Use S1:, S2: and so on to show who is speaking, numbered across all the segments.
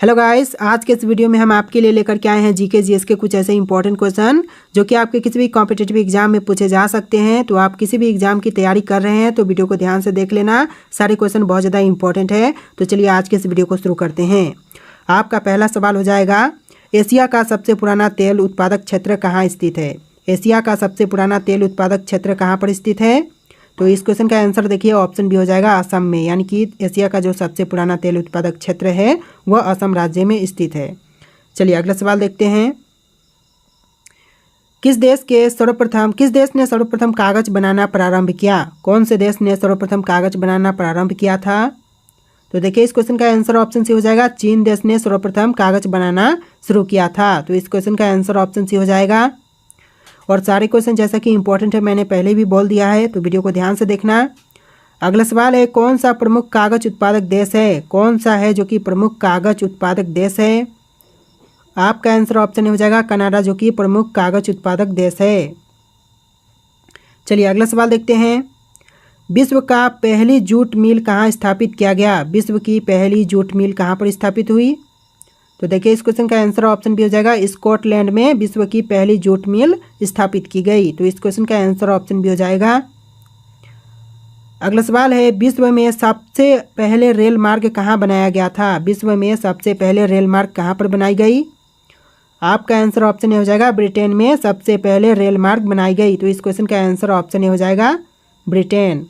S1: Hello guys, आज के इस वीडियो में हम आपके लिए लेकर के आए हैं जीके जीएस के कुछ ऐसे इंपॉर्टेंट क्वेश्चन जो कि आपके किसी भी कॉम्पिटिटिव एग्जाम में पूछे जा सकते हैं। तो आप किसी भी एग्जाम की तैयारी कर रहे हैं तो वीडियो को ध्यान से देख लेना, सारे क्वेश्चन बहुत ज़्यादा इंपॉर्टेंट है। तो चलिए आज के इस वीडियो को शुरू करते हैं। आपका पहला सवाल हो जाएगा, एशिया का सबसे पुराना तेल उत्पादक क्षेत्र कहाँ स्थित है? एशिया का सबसे पुराना तेल उत्पादक क्षेत्र कहाँ पर स्थित है? तो इस क्वेश्चन का आंसर देखिए, ऑप्शन बी हो जाएगा असम में, यानी कि एशिया का जो सबसे पुराना तेल उत्पादक क्षेत्र है वह असम राज्य में स्थित है। चलिए अगला सवाल देखते हैं। किस देश ने सर्वप्रथम कागज बनाना प्रारंभ किया? कौन से देश ने सर्वप्रथम कागज बनाना प्रारंभ किया था? तो देखिए इस क्वेश्चन का आंसर ऑप्शन सी हो जाएगा, चीन देश ने सर्वप्रथम कागज बनाना शुरू किया था। तो इस क्वेश्चन का आंसर ऑप्शन सी हो जाएगा। और सारे क्वेश्चन जैसा कि इंपॉर्टेंट है मैंने पहले भी बोल दिया है, तो वीडियो को ध्यान से देखना। अगला सवाल है, कौन सा प्रमुख कागज उत्पादक देश है? कौन सा है जो कि प्रमुख कागज उत्पादक देश है? आपका आंसर ऑप्शन हो जाएगा कनाडा, जो कि प्रमुख कागज उत्पादक देश है। चलिए अगला सवाल देखते हैं। विश्व का पहली जूट मिल कहाँ स्थापित किया गया? विश्व की पहली जूट मिल कहाँ पर स्थापित हुई? तो देखिए इस क्वेश्चन का आंसर ऑप्शन भी हो जाएगा, स्कॉटलैंड में विश्व की पहली जूट मिल स्थापित की गई। तो इस क्वेश्चन का आंसर ऑप्शन भी हो जाएगा। अगला सवाल है, विश्व में सबसे पहले रेल मार्ग कहाँ बनाया गया था? विश्व में सबसे पहले रेल मार्ग कहाँ पर बनाई गई? आपका आंसर ऑप्शन हो जाएगा, ब्रिटेन में सबसे पहले रेल मार्ग बनाई गई। तो इस क्वेश्चन का आंसर ऑप्शन हो जाएगा ब्रिटेन।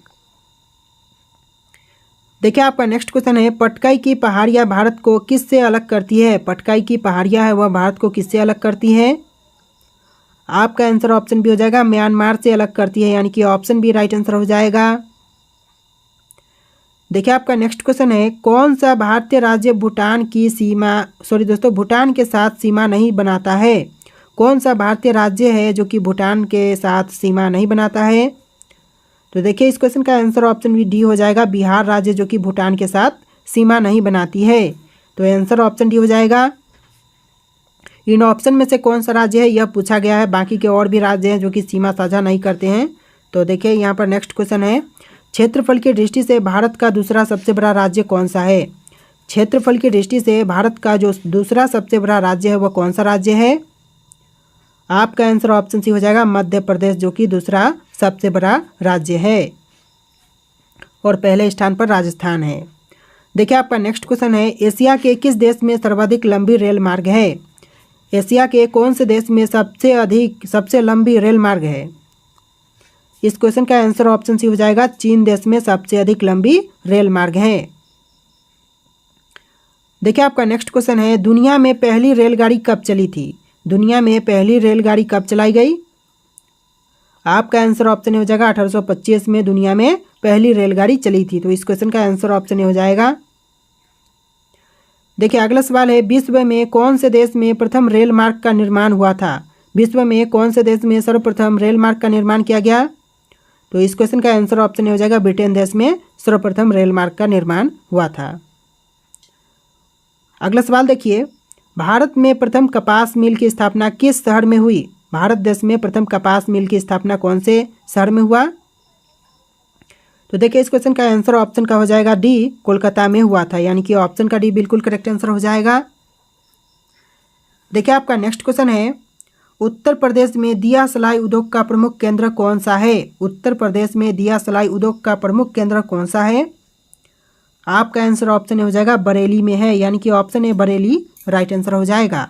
S1: देखिए आपका नेक्स्ट क्वेश्चन है, पटकाई की पहाड़ियाँ भारत को किससे अलग करती है? पटकाई की पहाड़ियाँ है वह भारत को किससे अलग करती है? आपका आंसर ऑप्शन भी हो जाएगा, म्यांमार से अलग करती है, यानी कि ऑप्शन बी राइट आंसर हो जाएगा। देखिए आपका नेक्स्ट क्वेश्चन है, कौन सा भारतीय राज्य भूटान के साथ सीमा नहीं बनाता है? कौन सा भारतीय राज्य है जो कि भूटान के साथ सीमा नहीं बनाता है? तो देखिए इस क्वेश्चन का आंसर ऑप्शन भी डी हो जाएगा, बिहार राज्य जो कि भूटान के साथ सीमा नहीं बनाती है। तो आंसर ऑप्शन डी हो जाएगा। इन ऑप्शन में से कौन सा राज्य है यह पूछा गया है, बाकी के और भी राज्य हैं जो कि सीमा साझा नहीं करते हैं। तो देखिए यहाँ पर नेक्स्ट क्वेश्चन है, क्षेत्रफल की दृष्टि से भारत का दूसरा सबसे बड़ा राज्य कौन सा है? क्षेत्रफल की दृष्टि से भारत का जो दूसरा सबसे बड़ा राज्य है वह कौन सा राज्य है? आपका आंसर ऑप्शन सी हो जाएगा, मध्य प्रदेश, जो कि दूसरा सबसे बड़ा राज्य है और पहले स्थान पर राजस्थान है। देखिए आपका नेक्स्ट क्वेश्चन है, एशिया के किस देश में सर्वाधिक लंबी रेल मार्ग है? एशिया के कौन से देश में सबसे लंबी रेल मार्ग है? इस क्वेश्चन का आंसर ऑप्शन सी हो जाएगा, चीन देश में सबसे अधिक लंबी रेल मार्ग है। देखिए आपका नेक्स्ट क्वेश्चन है, दुनिया में पहली रेलगाड़ी कब चली थी? दुनिया में पहली रेलगाड़ी कब चलाई गई? आपका आंसर ऑप्शन हो जाएगा, 1825 में दुनिया में पहली रेलगाड़ी चली थी। तो इस क्वेश्चन का आंसर ऑप्शन हो जाएगा। देखिए अगला सवाल है, विश्व में कौन से देश में प्रथम रेल मार्ग का निर्माण हुआ था? विश्व में कौन से देश में सर्वप्रथम रेल मार्ग का निर्माण किया गया? तो इस क्वेश्चन का आंसर ऑप्शन हो जाएगा, ब्रिटेन देश में सर्वप्रथम रेल मार्ग का निर्माण हुआ था। अगला सवाल देखिए, भारत में प्रथम कपास मिल की स्थापना किस शहर में हुई? भारत देश में प्रथम कपास मिल की स्थापना कौन से शहर में हुआ? तो देखिए इस क्वेश्चन का आंसर ऑप्शन का हो जाएगा डी, कोलकाता में हुआ था, यानी कि ऑप्शन का डी बिल्कुल करेक्ट आंसर हो जाएगा। देखिए आपका नेक्स्ट क्वेश्चन है, उत्तर प्रदेश में दिया सलाई उद्योग का प्रमुख केंद्र कौन सा है? उत्तर प्रदेश में दिया सलाई उद्योग का प्रमुख केंद्र कौन सा है? आपका आंसर ऑप्शन हो जाएगा, बरेली में है, यानी कि option A Bareilly right answer हो जाएगा।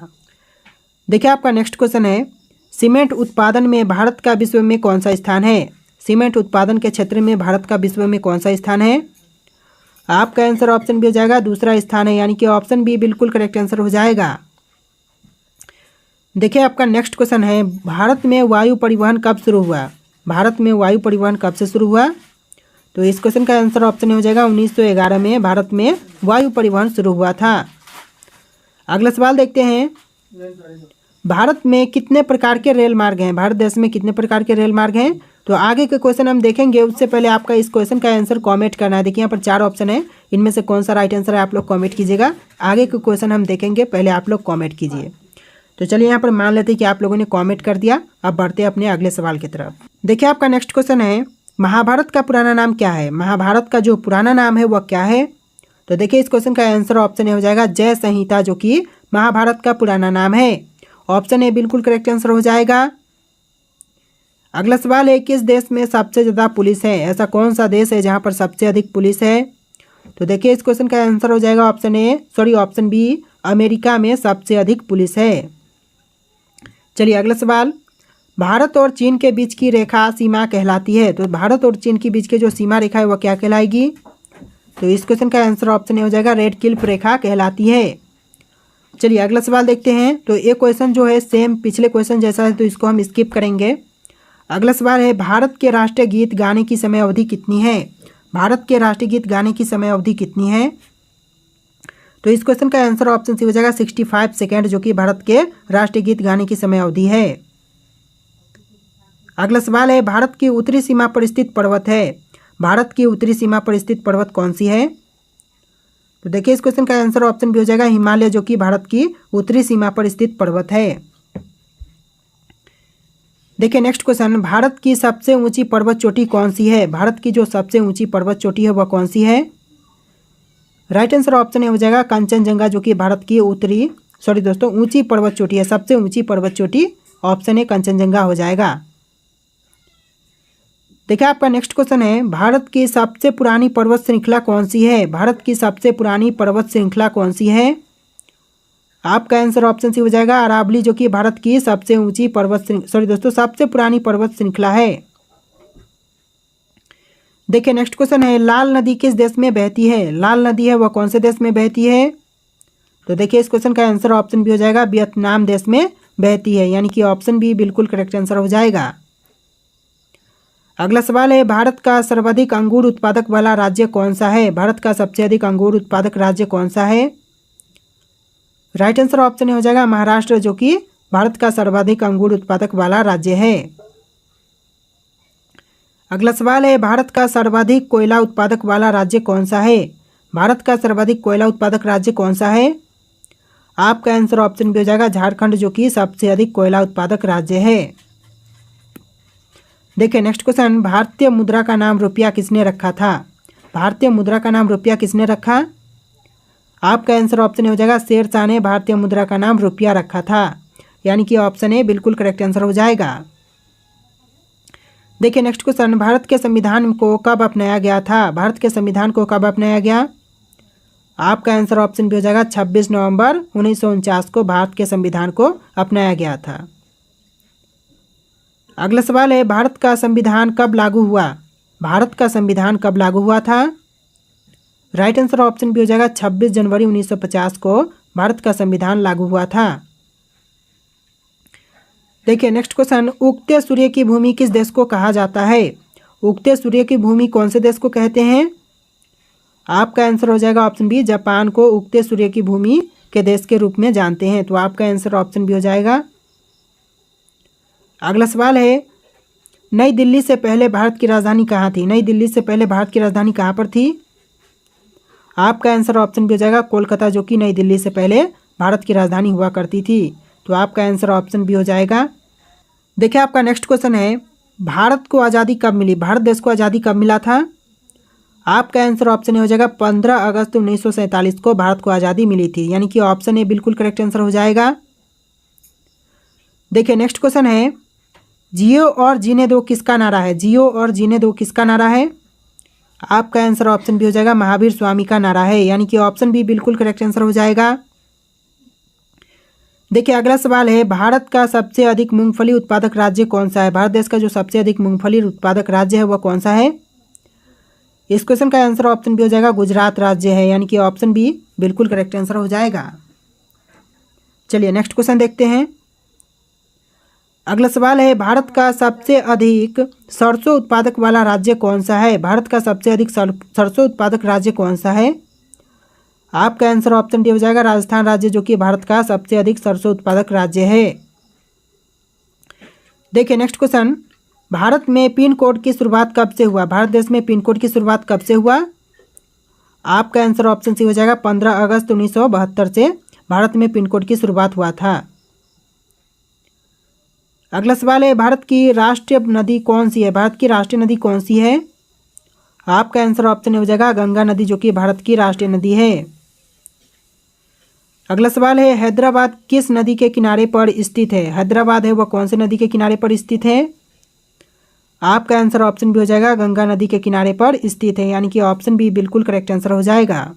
S1: देखिए आपका नेक्स्ट क्वेश्चन है, सीमेंट उत्पादन में भारत का विश्व में कौन सा स्थान है? सीमेंट उत्पादन के क्षेत्र में भारत का विश्व में कौन सा स्थान है? आपका आंसर ऑप्शन भी हो जाएगा, दूसरा स्थान है, यानी कि ऑप्शन बी बिल्कुल करेक्ट आंसर हो जाएगा। देखिए आपका नेक्स्ट क्वेश्चन है, भारत में वायु परिवहन कब शुरू हुआ? भारत में वायु परिवहन कब से शुरू हुआ? तो इस क्वेश्चन का आंसर ऑप्शन हो जाएगा, 1911 में भारत में वायु परिवहन शुरू हुआ था। अगला सवाल देखते हैं, भारत में कितने प्रकार के रेल मार्ग हैं? भारत देश में कितने प्रकार के रेल मार्ग हैं? तो आगे के क्वेश्चन हम देखेंगे, उससे पहले आपका इस क्वेश्चन का आंसर कमेंट करना है। देखिए यहाँ पर 4 ऑप्शन है, इनमें से कौन सा राइट आंसर है आप लोग कमेंट कीजिएगा। आगे के क्वेश्चन हम देखेंगे, पहले आप लोग कमेंट कीजिए। तो चलिए यहाँ पर मान लेते हैं कि आप लोगों ने कमेंट कर दिया। अब बढ़ते हैं अपने अगले सवाल की तरफ। देखिए आपका नेक्स्ट क्वेश्चन है, महाभारत का पुराना नाम क्या है? महाभारत का जो पुराना नाम है वह क्या है? तो देखिए इस क्वेश्चन का आंसर ऑप्शन ए हो जाएगा जय संहिता, जो कि महाभारत का पुराना नाम है। ऑप्शन ए बिल्कुल करेक्ट आंसर हो जाएगा। अगला सवाल है, किस देश में सबसे ज़्यादा पुलिस है? ऐसा कौन सा देश है जहाँ पर सबसे अधिक पुलिस है? तो देखिए इस क्वेश्चन का आंसर हो जाएगा ऑप्शन बी, अमेरिका में सबसे अधिक पुलिस है। चलिए अगला सवाल, भारत और चीन के बीच की रेखा सीमा कहलाती है। तो भारत और चीन के बीच की जो सीमा रेखा है वह क्या कहलाएगी? तो इस क्वेश्चन का आंसर ऑप्शन ए हो जाएगा रेड क्लिफ रेखा कहलाती है। चलिए अगला सवाल देखते हैं। तो ये क्वेश्चन जो है सेम पिछले क्वेश्चन जैसा है, तो इसको हम स्किप करेंगे। अगला सवाल है, भारत के राष्ट्रीय गीत गाने की समय अवधि कितनी है? भारत के राष्ट्रीय गीत गाने की समय अवधि कितनी है? तो इस क्वेश्चन का आंसर ऑप्शन सी हो जाएगा 65 सेकेंड, जो कि भारत के राष्ट्रीय गीत गाने की समय अवधि है। अगला सवाल है, भारत की उत्तरी सीमा पर स्थित पर्वत है। भारत की उत्तरी सीमा पर स्थित पर्वत कौन सी है? तो देखिए इस क्वेश्चन का आंसर ऑप्शन बी हो जाएगा हिमालय, जो कि भारत की उत्तरी सीमा पर स्थित पर्वत है। देखिए नेक्स्ट क्वेश्चन, भारत की सबसे ऊंची पर्वत चोटी कौन सी है? भारत की जो सबसे ऊंची पर्वत चोटी है वह कौन सी है? राइट आंसर ऑप्शन ए हो जाएगा कंचनजंगा, जो कि भारत की ऊंची पर्वत चोटी है। सबसे ऊंची पर्वत चोटी ऑप्शन ए कंचनजंगा हो जाएगा। देखिए आपका नेक्स्ट क्वेश्चन है, भारत की सबसे पुरानी पर्वत श्रृंखला कौन सी है? भारत की सबसे पुरानी पर्वत श्रृंखला कौन सी है? आपका आंसर ऑप्शन सी हो जाएगा अरावली, जो कि भारत की सबसे ऊंची सबसे पुरानी पर्वत श्रृंखला है। देखिए नेक्स्ट क्वेश्चन है, लाल नदी किस देश में बहती है? लाल नदी है वह कौन से देश में बहती है? तो देखिए इस क्वेश्चन का आंसर ऑप्शन बी हो जाएगा वियतनाम देश में बहती है, यानी कि ऑप्शन बी बिल्कुल करेक्ट आंसर हो जाएगा। अगला सवाल है, भारत का सर्वाधिक अंगूर उत्पादक वाला राज्य कौन सा है? भारत का सबसे अधिक अंगूर उत्पादक राज्य कौन सा है? राइट आंसर ऑप्शन हो जाएगा महाराष्ट्र, जो कि भारत का सर्वाधिक अंगूर उत्पादक वाला राज्य है। अगला सवाल है, भारत का सर्वाधिक कोयला उत्पादक वाला राज्य कौन सा है? भारत का सर्वाधिक कोयला उत्पादक राज्य कौन सा है? आपका आंसर ऑप्शन बी हो जाएगा झारखंड, जो कि सबसे अधिक कोयला उत्पादक राज्य है। देखिए नेक्स्ट क्वेश्चन, भारतीय मुद्रा का नाम रुपया किसने रखा था? भारतीय मुद्रा का नाम रुपया किसने रखा? आपका आंसर ऑप्शन हो जाएगा शेरशाह ने भारतीय मुद्रा का नाम रुपया रखा था, यानी कि ऑप्शन ए बिल्कुल करेक्ट आंसर हो जाएगा। देखिए नेक्स्ट क्वेश्चन, भारत के संविधान को कब अपनाया गया था? भारत के संविधान को कब अपनाया गया? आपका आंसर ऑप्शन भी हो जाएगा 26 नवंबर 1949 को भारत के संविधान को अपनाया गया था। अगला सवाल है, भारत का संविधान कब लागू हुआ? भारत का संविधान कब लागू हुआ था? राइट आंसर ऑप्शन भी हो जाएगा 26 जनवरी 1950 को भारत का संविधान लागू हुआ था। देखिए नेक्स्ट क्वेश्चन, उगते सूर्य की भूमि किस देश को कहा जाता है? उगते सूर्य की भूमि कौन से देश को कहते हैं? आपका आंसर हो जाएगा ऑप्शन बी, जापान को उगते सूर्य की भूमि के देश के रूप में जानते हैं, तो आपका आंसर ऑप्शन बी हो जाएगा। अगला सवाल है, नई दिल्ली से पहले भारत की राजधानी कहाँ थी? नई दिल्ली से पहले भारत की राजधानी कहाँ पर थी? आपका आंसर ऑप्शन भी हो जाएगा कोलकाता, जो कि नई दिल्ली से पहले भारत की राजधानी हुआ करती थी, तो आपका आंसर ऑप्शन भी हो जाएगा। देखिए आपका नेक्स्ट क्वेश्चन है, भारत को आज़ादी कब मिली? भारत देश को आज़ादी कब मिला था? आपका आंसर ऑप्शन हो जाएगा 15 अगस्त 1947 को भारत को आज़ादी मिली थी, यानी कि ऑप्शन ए बिल्कुल करेक्ट आंसर हो जाएगा। देखिए नेक्स्ट क्वेश्चन है, जियो और जीने दो किसका नारा है? जियो और जीने दो किसका नारा है? आपका आंसर ऑप्शन भी हो जाएगा महावीर स्वामी का नारा है, यानी कि ऑप्शन बी बिल्कुल करेक्ट आंसर हो जाएगा। देखिए अगला सवाल है, भारत का सबसे अधिक मूंगफली उत्पादक राज्य कौन सा है? भारत देश का जो सबसे अधिक मूंगफली उत्पादक राज्य है वह कौन सा है? इस क्वेश्चन का आंसर ऑप्शन बी हो जाएगा गुजरात राज्य है, यानी कि ऑप्शन बी बिल्कुल करेक्ट आंसर हो जाएगा। चलिए नेक्स्ट क्वेश्चन देखते हैं। अगला सवाल है, भारत का सबसे अधिक सरसों उत्पादक वाला राज्य कौन सा है? भारत का सबसे अधिक सरसों उत्पादक राज्य कौन सा है? आपका आंसर ऑप्शन डी हो जाएगा राजस्थान राज्य, जो कि भारत का सबसे अधिक सरसों उत्पादक राज्य है। देखिए नेक्स्ट क्वेश्चन, भारत में पिन कोड की शुरुआत कब से हुआ? भारत देश में पिन कोड की शुरुआत कब से हुआ? आपका आंसर ऑप्शन सी हो जाएगा 15 अगस्त 1972 से भारत में पिन कोड की शुरुआत हुआ था। अगला सवाल है, भारत की राष्ट्रीय नदी कौन सी है? भारत की राष्ट्रीय नदी कौन सी है? आपका आंसर ऑप्शन हो जाएगा गंगा नदी, जो कि भारत की राष्ट्रीय नदी है। अगला सवाल है, हैदराबाद किस नदी के किनारे पर स्थित है? हैदराबाद है वह कौन से नदी के किनारे पर स्थित है? आपका आंसर ऑप्शन भी हो जाएगा गंगा नदी के किनारे पर स्थित है, यानी कि ऑप्शन बी बिल्कुल करेक्ट आंसर हो जाएगा।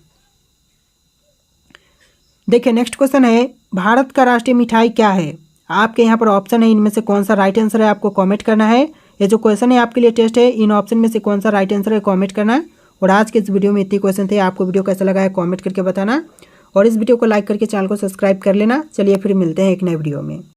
S1: देखिए नेक्स्ट क्वेश्चन है, भारत का राष्ट्रीय मिठाई क्या है? आपके यहाँ पर ऑप्शन है, इनमें से कौन सा राइट आंसर है आपको कमेंट करना है। ये जो क्वेश्चन है आपके लिए टेस्ट है, इन ऑप्शन में से कौन सा राइट आंसर है कमेंट करना है। और आज के इस वीडियो में इतने क्वेश्चन थे, आपको वीडियो कैसा लगा है कमेंट करके बताना, और इस वीडियो को लाइक करके चैनल को सब्सक्राइब कर लेना। चलिए फिर मिलते हैं एक नए वीडियो में।